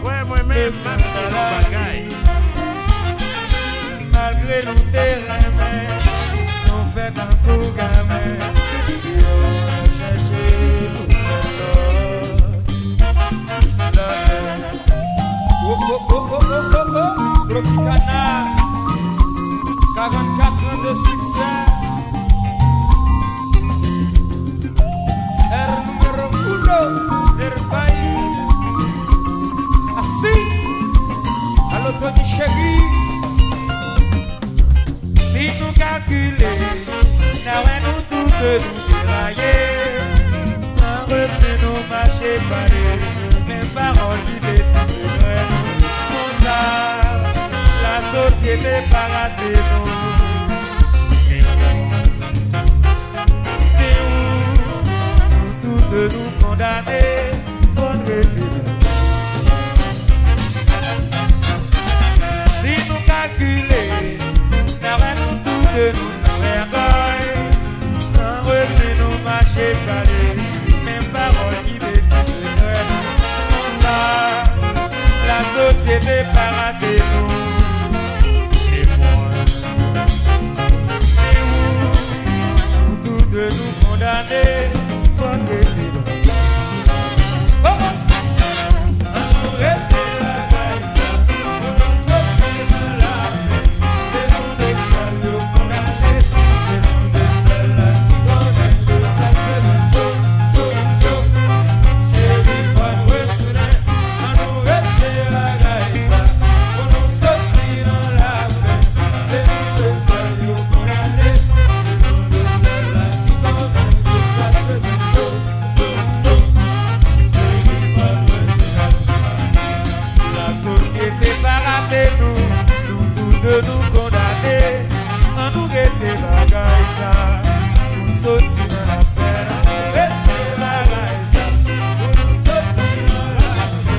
Ouais, moi-même, je bagaille. Malgré nous terrains, nous fait un coup gamin. Tropicana, 44 ans de succès. El número uno del país. Así, à l'automne chéri. Si nous calculons, nous tous nous dérailler. Sans repris nous marcher parler. Mes paroles qui bêtisent secrets. La société paradis nous. C'est où tous de nous condamner, faudrait si nous calculer, nous tous de nous sans vergogne, sans revenir nous marcher parler, même paroles qui bêtisent secrets. La société paradis nous. De nous condamner, faut que libre. Oh oh, arrêtez la caisse, on nous sortit de la paix. C'est nous des seuls condamnés, c'est nous des seuls qui connaissent le sacré chaud, chaud, chaud. Chérie, faut nous retourner, arrêtez la caisse, on nous sortit de la paix. C'est nous des seuls condamnés. Nous tous de nous condamner, à nous guetter bagaille ça, nous sortir dans la peine, guetter bagaille ça, nous sortir dans la peine,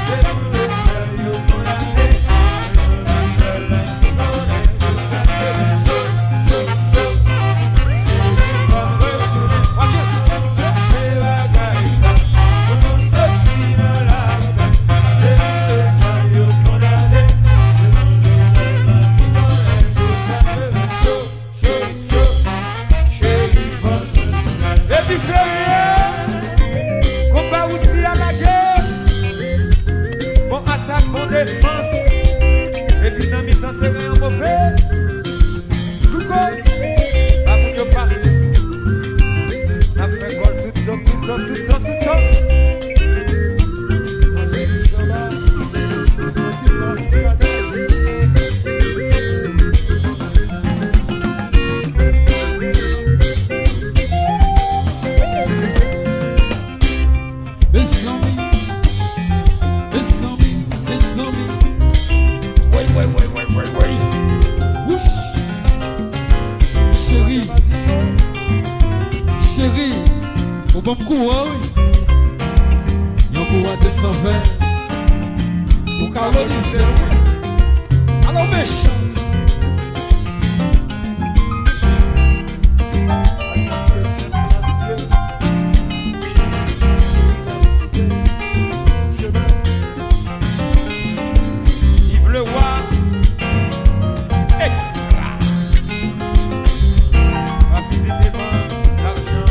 c'est nous les seuls condamnés, c'est nous les seuls qui connaissent ça fait chaud, chaud, chaud, c'est comme retourner, guetter bagaille ça, nous sortir dans la peine, c'est nous les seuls condamnés. Combat aussi à la guerre. Bon attaque, bon défense. Et puis dans mi-temps terrain en mauvais. Nous colle. La boule passe. La fait gol tout le temps. Chérie, au bon coup, oui. Il y a un coup à 220. Pour caloriser, oui. Alors, méchant. Yves Le Roi, extra. Rapidité, l'argent.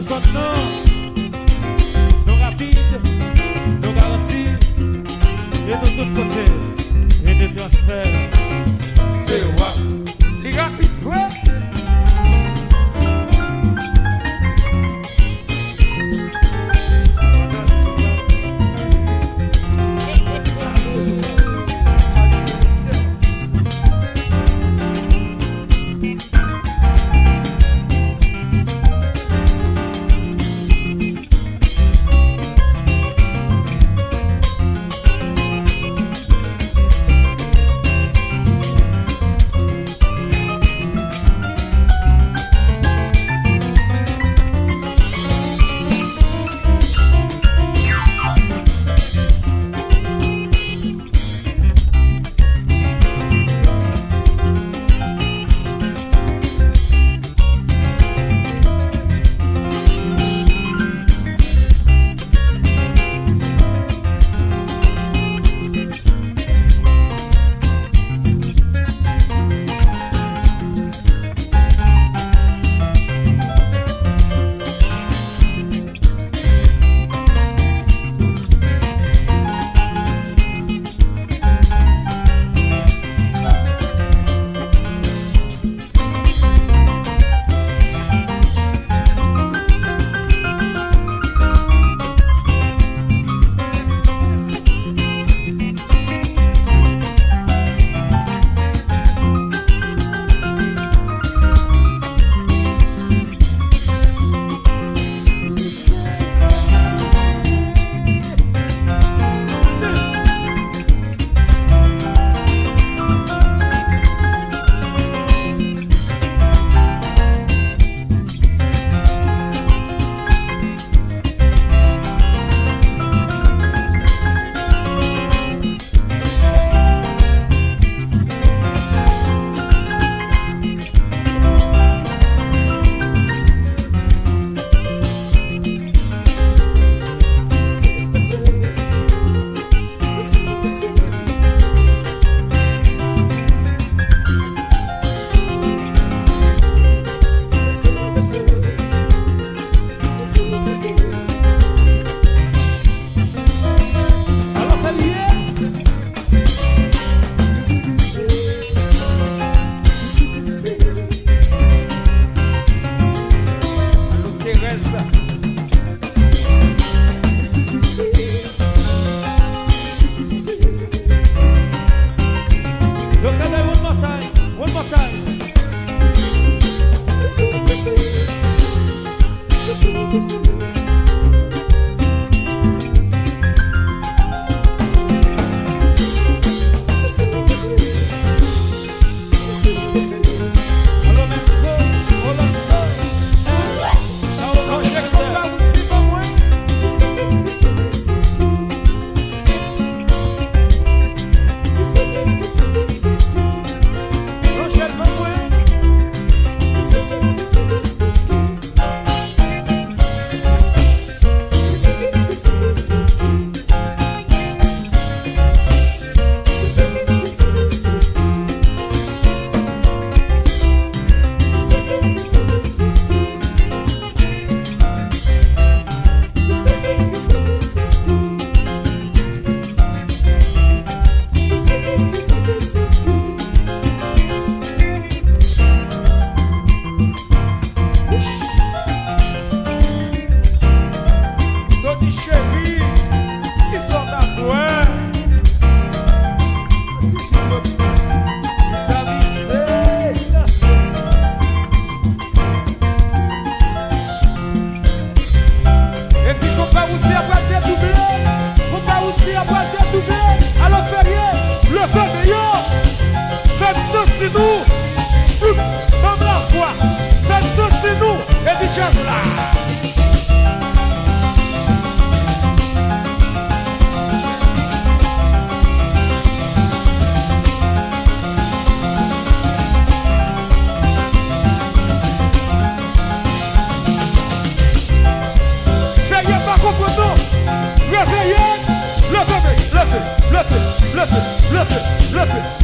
son nom. Nous rapides, nous garantis, et de tous côtés, et de transferts. C'est WAP. Les rapides, ouais.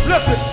Left it.